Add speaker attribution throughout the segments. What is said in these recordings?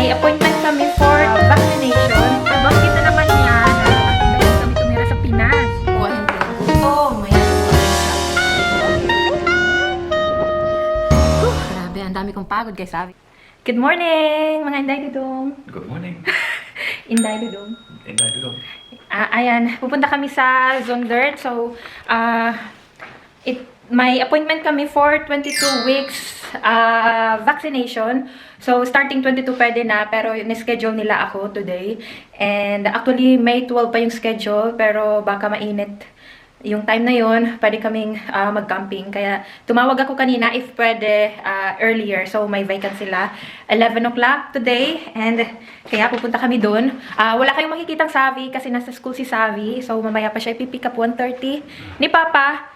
Speaker 1: may appointment kami for vaccination. Nabanggit na naman niya na dahil kami tumira sa Pinas. Oh, hindi. Oh, may grabe, ang dami kong pagod guys, sabi. Good morning, mga Inday Dudong.
Speaker 2: Good morning.
Speaker 1: Inday Dudong.
Speaker 2: Inday Dudong.
Speaker 1: Ayan, pupunta kami sa Zondert. So, may appointment kami for 22 weeks vaccination. So, starting 22 pwede na, pero ni-schedule nila ako today. And actually, May 12 pa yung schedule, pero baka mainit yung time na yun, pwede kaming mag-camping. Kaya tumawag ako kanina if pwede earlier. So may vacancy sila 11 o'clock today. And kaya pupunta kami dun. Wala kayong makikitang Savi kasi nasa school si Savi. So mamaya pa siya ipipick up 1:30 ni Papa.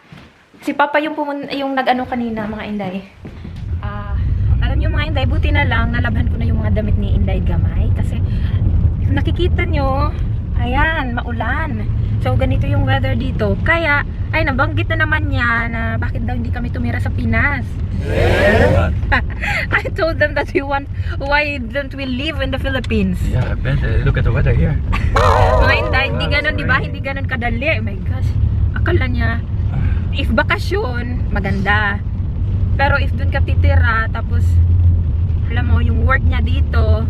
Speaker 1: Si Papa yung nag-ano kanina, mga Inday. Alam niyo mga Inday, buti na lang nalabhan ko na yung mga damit ni Inday Gamay. Kasi nakikita nyo, ayan, maulan. So, ganito yung weather dito. Kaya, ay, nabanggit na naman niya na bakit daw hindi kami tumira sa Pinas. I told them that why don't we live in the Philippines?
Speaker 2: Yeah, I bet. Look at the weather here.
Speaker 1: Mga Inday, hindi ganun, di ba? Hindi ganun kadali. Oh my gosh. Akala niya, if bakasyon, maganda. Pero if dun ka titira, tapos, alam mo, yung work niya dito,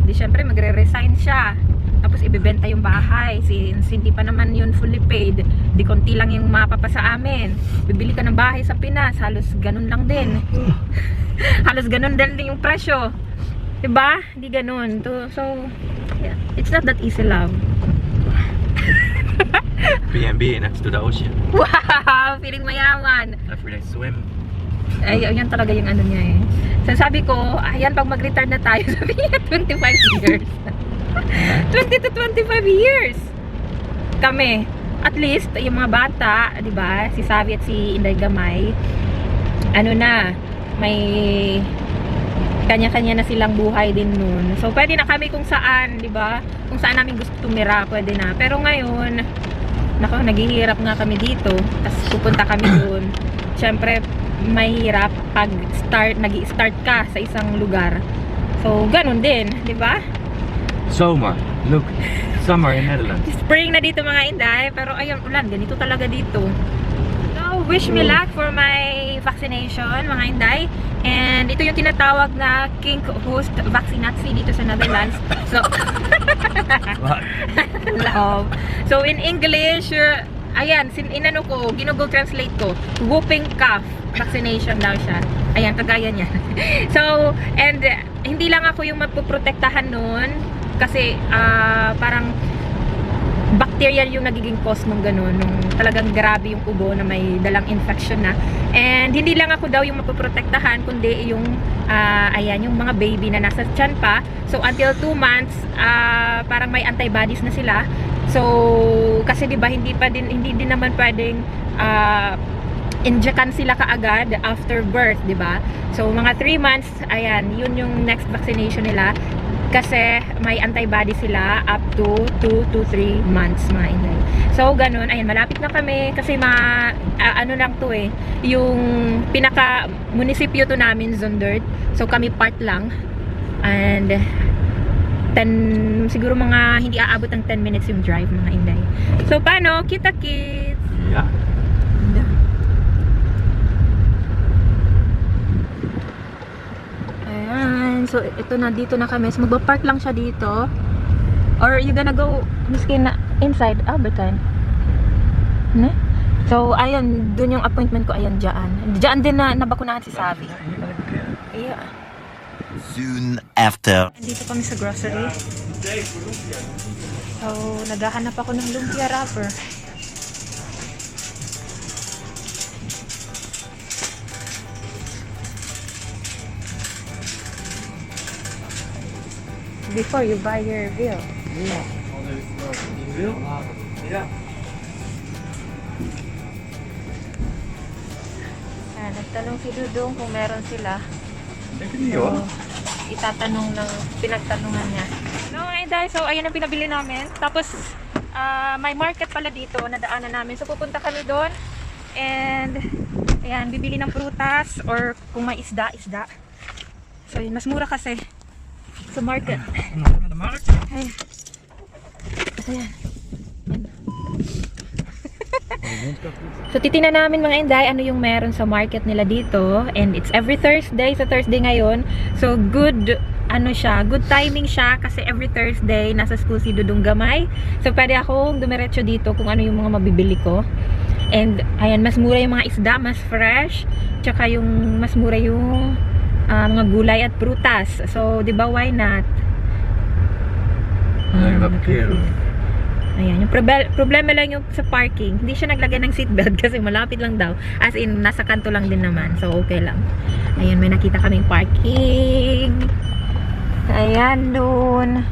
Speaker 1: di syempre magre-resign siya. Tapos ibebenta yung bahay, since hindi pa naman yun fully paid, di konti lang yung mapapasa amin. Bibili ka ng bahay sa Pinas, halos ganun lang din. Halos ganun din yung presyo. Diba? Hindi ganun. So, yeah. It's not that easy, love.
Speaker 2: B&B next to the ocean.
Speaker 1: Wow! Feeling mayaman.
Speaker 2: Every day swim.
Speaker 1: Ay, yan talaga yung ano niya eh. So, sabi ko, ayan, pag mag-retire na tayo, sabi niya, 25 years. 20 to 25 years kami. At least, yung mga bata, di ba? Si Savi at si Inday Gamay, ano na, may kanya-kanya na silang buhay din nun. So, pwede na kami kung saan, di ba? Kung saan namin gusto tumira, pwede na. Pero ngayon, nako, naghihirap nga kami dito. Tapos pupunta kami dun. Siyempre, mahirap pag nag-i-start ka sa isang lugar. So, ganun din, di ba?
Speaker 2: Zomer. Look. Summer in Netherlands.
Speaker 1: Spring na dito mga Inday, pero ayun, ulan, ganito talaga dito. So, wish me luck for my vaccination mga Inday. And ito yung tinatawag na King Host Vaccinatie dito sa Netherlands. So, love. So, in English, ayan, inano ko, ginugol translate ko, whooping cough vaccination daw siya. Ayan, kagaya niya. So, and hindi lang ako yung magpuprotektahan nun, kasi parang bacterial yung nagiging cause nung ganun, nung talagang grabe yung ubo na may dalang infection na. And hindi lang ako daw yung mapoprotektahan, kundi yung ayan, yung mga baby na nasa tiyan pa. So until 2 months, parang may antibodies na sila. So kasi 'di ba hindi din naman pwedeng injekan sila kaagad after birth, 'di ba? So mga 3 months, ayan, yun yung next vaccination nila. Kasi may antibody sila up to 2 to 3 months mga Inday. So ganun, ayan, malapit na kami kasi ano lang to eh, yung pinaka munisipyo to namin, Zondert. So kami part lang. And siguro mga hindi aabot ng 10 minutes yung drive mga Inday. So paano? Kita-kits!
Speaker 2: Yeah.
Speaker 1: So, ito na, dito na kami. So, magpa-park lang siya dito. Or, you gonna go, miskin na, inside? Betan. Ne? So, ayun, dun yung appointment ko. Ayun, dyan. Dyan din na nabakunahan si Savi. Yeah.
Speaker 3: Soon after.
Speaker 1: Dito kami sa grocery. So, naghahanap ako ng lumpia wrapper. Before you buy your bill.
Speaker 2: Yeah. Yeah.
Speaker 1: Nagtanong si Dudong kung meron sila.
Speaker 2: So,
Speaker 1: Itatanong ng pinagtanungan niya. No, Inday, so ayan ang pinabili namin. Tapos, may market pala dito, nadaanan namin. So, pupunta kami doon. And, ayan, bibili ng prutas or kung may isda. So, yun, mas mura kasi. Sa market. Ay. Ayan. So titingnan namin mga Inday ano yung meron sa market nila dito, and it's every Thursday, sa Thursday ngayon. So good good timing siya kasi every Thursday nasa school si Dudong Gamay. So pwede akong dumiretso dito kung ano yung mga mabibili ko. And ayan, mas mura yung mga isda, mas fresh, tsaka yung mas mura yung mga gulay at prutas. So 'di ba, why not? Ayan, yung problema lang yung sa parking. Hindi siya naglagay ng seatbelt kasi malapit lang daw. As in, nasa kanto lang din naman. So, okay lang. Ayan, may nakita kaming parking. Ayan, dun.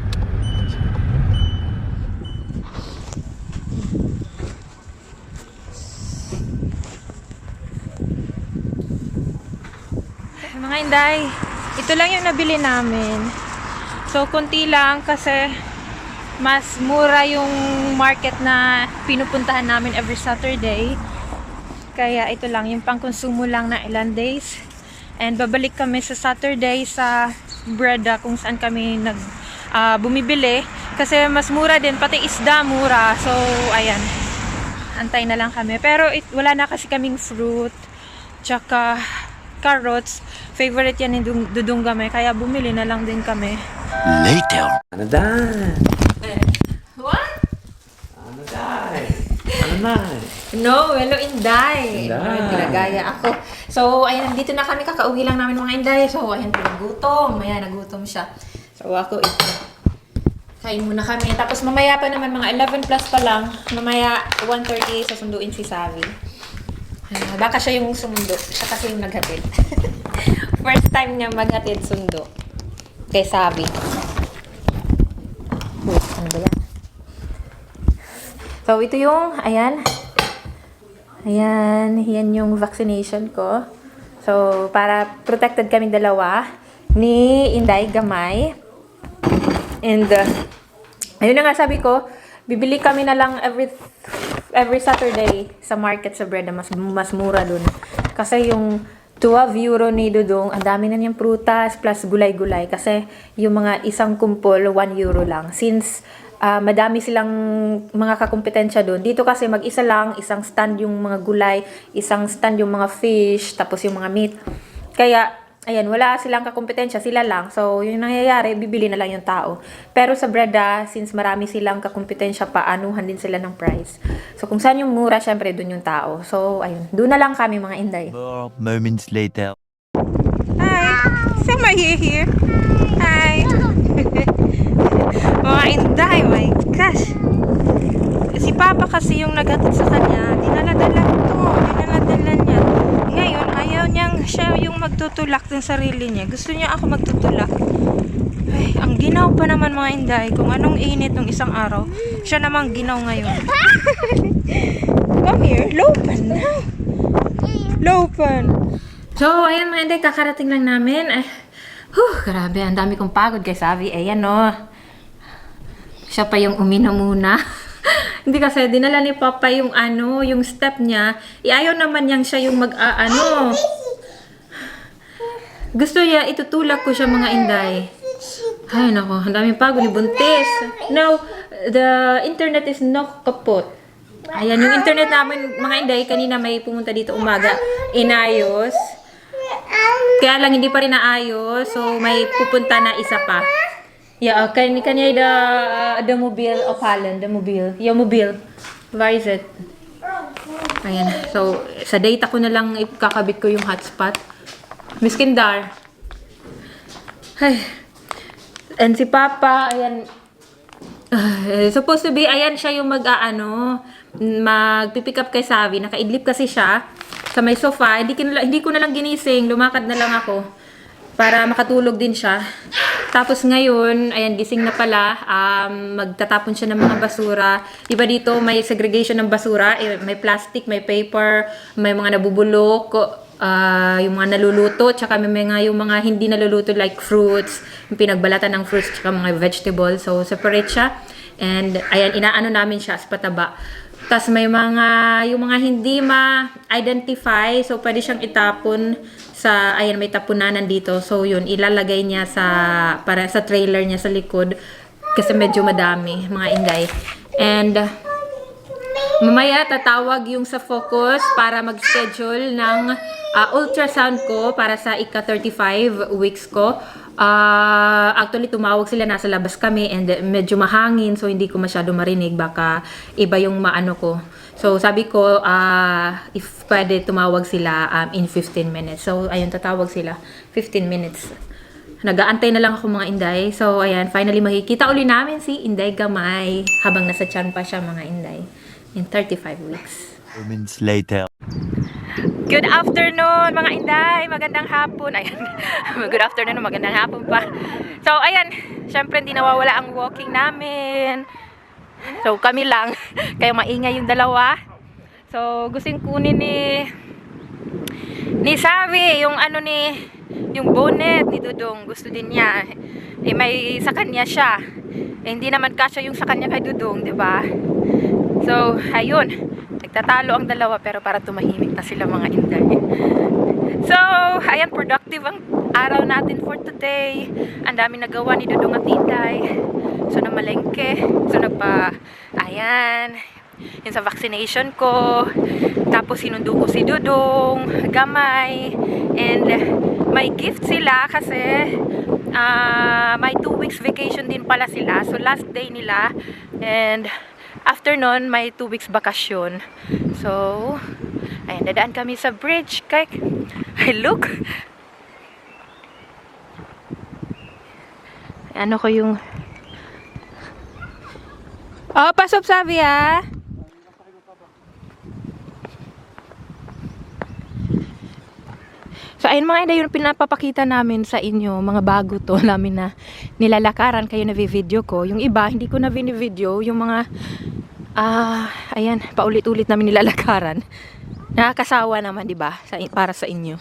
Speaker 1: Mga Inday, ito lang yung nabili namin. So, konti lang kasi mas mura yung market na pinupuntahan namin every Saturday. Kaya ito lang, yung pangkonsumo lang na ilan days. And babalik kami sa Saturday sa Breda kung saan kami bumibili. Kasi mas mura din, pati isda mura. So, ayan. Antay na lang kami. Pero wala na kasi kaming fruit. Tsaka carrots. Favorite yan ni Dudong Gamay. Kaya bumili na lang din kami.
Speaker 3: Later.
Speaker 1: What?
Speaker 2: Ano na?
Speaker 1: No, hello Inday. Pinagaya ako. So, ayan, dito na kami. Kakauwi lang namin mga Inday. So, ayan, nagutom. Ayan, nagutom siya. So, ako ito. Kain muna kami. Tapos, mamaya pa naman, mga 11 plus pa lang. Mamaya, 1:30, sasunduin si Savi. Baka siya yung sumundo. Siya kasi yung naghatid. First time niya maghatid sundo. Kay Savi. Ano ba yan? So, ito yung, ayan. Ayan, yan yung vaccination ko. So, para protected kami dalawa ni Inday Gamay. And, ayun na nga sabi ko, bibili kami na lang every Saturday sa market sa Breda. Mas mura dun. Kasi yung 12 euro ni Dudong, ang dami na niyang prutas plus gulay-gulay. Kasi yung mga isang kumpol, 1 euro lang. Since madami silang mga kakumpetensya doon. Dito kasi mag-isa lang, isang stand yung mga gulay, isang stand yung mga fish, tapos yung mga meat. Kaya, ayan, wala silang kakumpetensya, sila lang. So, yung nangyayari, bibili na lang yung tao. Pero sa Breda, since marami silang kakumpetensya, paanuhan din sila ng price. So, kung saan yung mura, syempre, doon yung tao. So, ayun, doon na lang kami mga Inday.
Speaker 3: More moments later.
Speaker 1: Hi! Somebody here. Hi! Mga Inday, my gosh! Si Papa kasi yung naghatid sa kanya, dinala-dala niya. Ngayon, ayaw niyang siya yung magtutulak ng sarili niya. Gusto niya ako magtutulak. Ay, ang ginaw pa naman mga Inday. Kung anong init ng isang araw, siya namang ginaw ngayon. Come here, Lopan na. Lopan. So, ayan mga Inday, kakarating lang namin. Ay, grabe, ang dami kong pagod kay Savi. Ayan o. Siya pa yung umina muna. Hindi kasi, dinala ni Papa yung yung step niya. Ayaw naman niyang siya yung Gusto niya, itutulak ko siya mga Inday. Ay, nako, ang daming pagod ni Buntis. No, the internet is not kaput. Ayan, yung internet namin, mga Inday, kanina may pumunta dito umaga. Inayos. Kaya lang, hindi pa rin naayos. So, may pupunta na isa pa. Yeah, kanya the mobile of Holland, the mobile. Yung mobile. Where is it? Ayan. So, sa data ko na lang ikakabit ko yung hotspot. Miss Kindar. Ay. And si Papa, ayan. Supposed to be, ayan siya yung mag-pick up kay Savi. Nakaidlip kasi siya sa may sofa. Hindi ko na lang ginising. Lumakad na lang ako para makatulog din siya. Tapos ngayon, ayan, gising na pala, magtatapon siya ng mga basura. Diba dito, may segregation ng basura, may plastic, may paper, may mga nabubulok, yung mga naluluto, tsaka may yung mga hindi naluluto like fruits, yung pinagbalatan ng fruits, tsaka mga vegetables. So, separate siya. And, ayan, inaano namin siya as pataba. Tas may yung mga hindi ma-identify, so pwede siyang itapon sa, ayan, may tapunanan dito. So yun, ilalagay niya para sa trailer niya sa likod kasi medyo madami, mga inday. And mamaya tatawag yung sa Focus para mag-schedule ng ultrasound ko para sa ika-35 weeks ko. Actually, tumawag sila, nasa labas kami and medyo mahangin, so hindi ko masyado marinig, baka iba yung maano ko. So sabi ko, if pwede tumawag sila in 15 minutes. So ayun, tatawag sila 15 minutes. Nag-aantay na lang ako, mga inday. So ayan, finally makikita uli namin si Inday Gamay habang nasa tiyan pa siya, mga inday, in 35 weeks.
Speaker 3: Moments later.
Speaker 1: Good afternoon, mga inday. Magandang hapon. Ayan. Good afternoon, magandang hapon pa. So, ayan. Syempre, hindi nawawala ang walking namin. So, kami lang. Kaya maingay yung dalawa. So, gusting kunin ni Savi, yung yung bonnet ni Dudong. Gusto din niya. Eh, may sa kanya siya. Eh, hindi naman kasya yung sa kanya kay Dudong, di ba? So, ayun. Nagtatalo ang dalawa pero para tumahimik na sila, mga inday. So, ayan, productive ang araw natin for today. Ang dami nagawa ni Dudong at Inday. So, namalengke. So, ayan, yun sa vaccination ko. Tapos, sinundo ko si Dudong Gamay. And, may gift sila kasi may 2 weeks vacation din pala sila. So, last day nila. And, after nun, may 2 weeks bakasyon. So, ayan, dadaan kami sa bridge. Kay, look. Ano ko yung... Oh, pasok, Savi, ha? So, ayun, mga inday, yung pinapapakita namin sa inyo, mga bago to namin na nilalakaran, kayo na video ko. Yung iba, hindi ko na video, yung mga, ayan, paulit-ulit namin nilalakaran. Nakakasawa naman, di ba? Para sa inyo.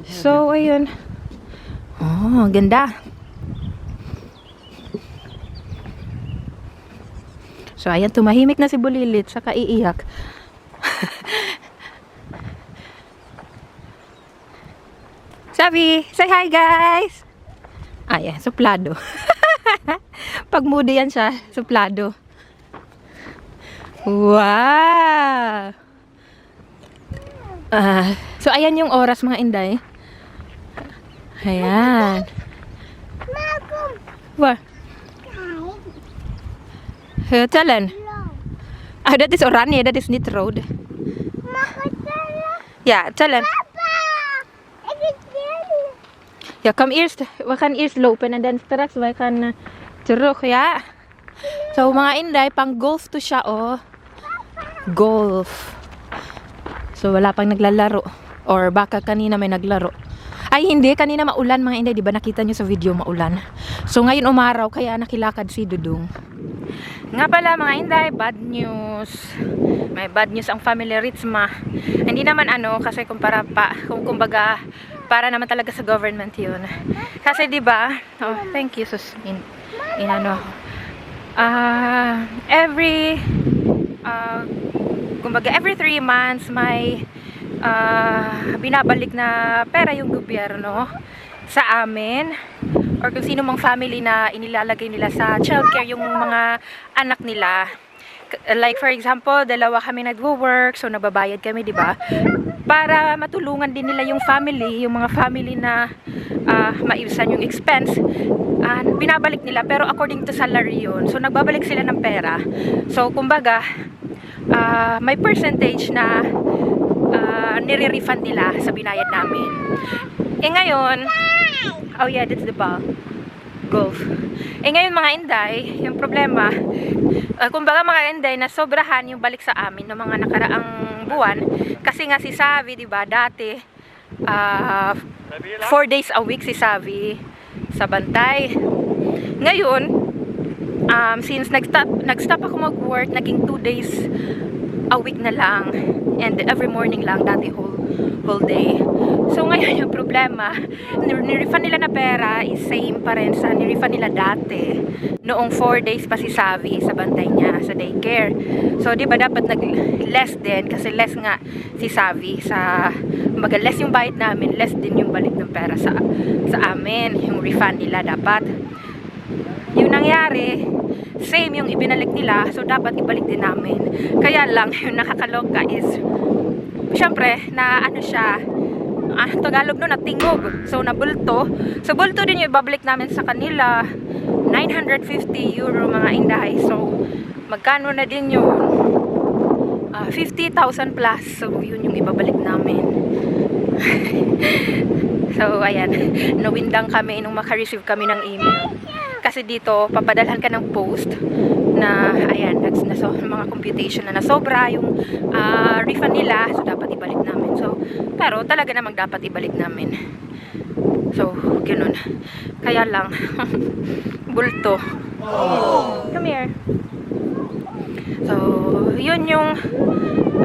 Speaker 1: So, ayun. Oh, ganda. So, ayan, tumahimik na si Bulilit, saka iiyak. Sabi, say hi guys! Ayan, suplado. Pag moody yan siya, suplado. Wow! So, ayan yung oras, mga inday. Ayan. What? Talan. That is Oranje, that is Knit Road. Yeah, talan. Ja, kom eerst, we gaan eerst lopen en dan straks we gaan terug, ja. So, mga inday, pang golf to siya, oh. Golf. So, wala pang naglalaro. Or baka kanina may naglaro. Ay, hindi. Kanina maulan, mga inday. Diba nakita nyo sa video, maulan. So, ngayon umaraw, kaya nakilakad si Dudong. Nga pala, mga inday, bad news. May bad news ang family Ritzma. Hindi naman kasi kumbaga, para naman talaga sa government yun. Kasi diba, oh, thank you, sus, every 3 months may binabalik na pera yung gobyerno sa amin or kung sino mang family na inilalagay nila sa childcare yung mga anak nila. Like for example, dalawa kami nagwo-work, so nababayad kami, di ba? Para matulungan din nila yung family, yung mga family na maiwasan yung expense, binabalik nila, pero according to salary yun. So nagbabalik sila ng pera. So kumbaga, may percentage na nire-refund nila sa binayad namin. Eh ngayon, oh yeah, that's the ball. Golf. Eh ngayon, mga inday, yung problema, kumbaga mga inday, na sobrahan yung balik sa amin ng mga nakaraang buwan. Kasi nga si Savi, diba, dati 4 days a week si Savi sa bantay. Ngayon, since nag-stop ako mag-work, naging 2 days a week na lang, and every morning lang, dati whole whole day. So ngayon yung problema, nirefund nila na pera is same pa rin sa nirefund nila dati. Noong 4 days pa si Savi sa bantay niya sa daycare. So di ba dapat nag-less din kasi less nga si Savi sa less yung bayad namin, less din yung balik ng pera sa amin, yung refund nila dapat. Yung nangyari, same yung ibinalik nila, so dapat ibalik din namin. Kaya lang, yung nakakaloka is, syempre, na ano siya, Tagalog no, natingog. So, nabulto. So, bulto din yung ibabalik namin sa kanila. 950 euro mga inday. So, magkano na din yung 50,000 plus. So, yun yung ibabalik namin. So, ayan. Nawindang kami nung makareceive kami ng email. Kasi dito, papadalhan ka ng post na, ayan, so, mga computation na nasobra yung refund nila. So, dapat ibalik namin. So, pero talaga namang dapat ibalik namin. So, ganun. Kaya lang, bulto. Come here. So, yun yung,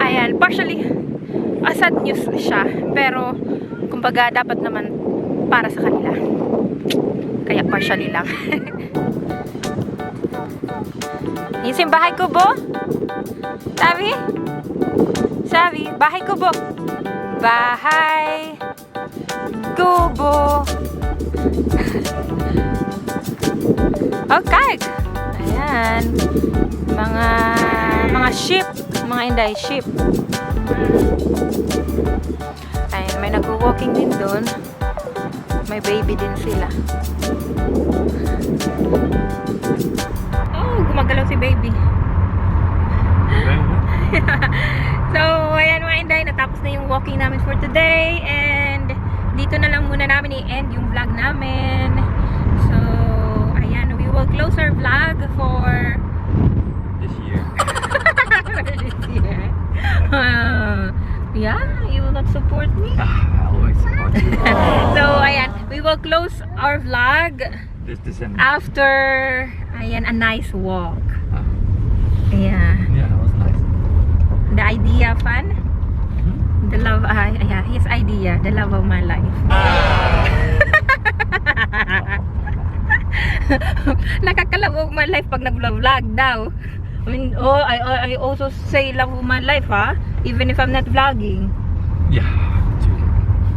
Speaker 1: ayan, partially, sad news siya. Pero, kumbaga, dapat naman para sa kanila. Kaya partially lang. Yung simbahay ko, Bo? Sabi? Sabi, bahay ko, Bo? Bahay kubo. Okay. Ayan. Mga sheep. Mga inday sheep. Ayan, may nag-walking din doon. May baby din sila. Oh, gumagalaw si baby. So, ayan mga inday, natapos na yung walking namin for today. And dito na lang muna namin i-end yung vlog namin. So, ayan, we will close our vlog for
Speaker 2: This year.
Speaker 1: this year. Yeah, you will not support me.
Speaker 2: I always support you.
Speaker 1: So, ayan, we will close our vlog
Speaker 2: This December.
Speaker 1: after, ayan, a nice walk.
Speaker 2: Ah.
Speaker 1: Yeah.
Speaker 2: Yeah, that was nice.
Speaker 1: The idea, fun? The love, yeah, his idea, the love of my life. Nakakalove of my life pag nag-vlog daw. I mean, I also say love of my life, even if I'm not vlogging.
Speaker 2: Yeah, too.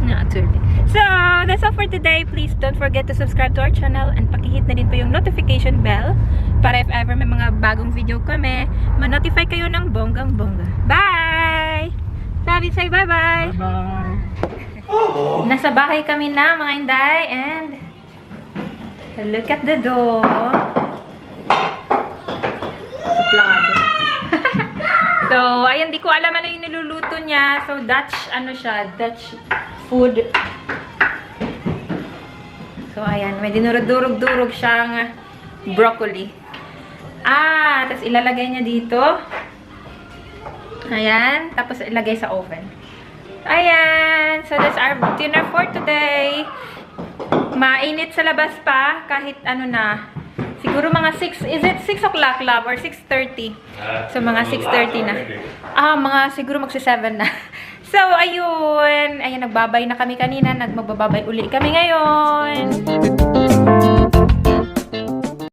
Speaker 1: Not really. So, that's all for today. Please don't forget to subscribe to our channel and pakihit na din po yung notification bell para if ever may mga bagong video kami, ma-notify kayo ng bonggang-bongga. Bye! Sabi, say bye-bye!
Speaker 2: Bye-bye.
Speaker 1: Nasa bahay kami na, mga inday, and look at the door. Vlog. So, ayan, di ko alam ano yung niluluto niya. So, Dutch, ano siya, Dutch food. So, ayan, may dinurog-durog-durog siyang broccoli. Tapos ilalagay niya dito. Ayan, tapos ilagay sa oven. Ayan, so that's our dinner for today. Mainit sa labas pa, kahit ano na. Siguro mga 6, is it 6 o'clock, love, or 6:30? So, mga 6:30 na. Mga siguro magsi-7 na. So, ayun. Ayan, nagbabay na kami kanina. Magbababay uli kami ngayon.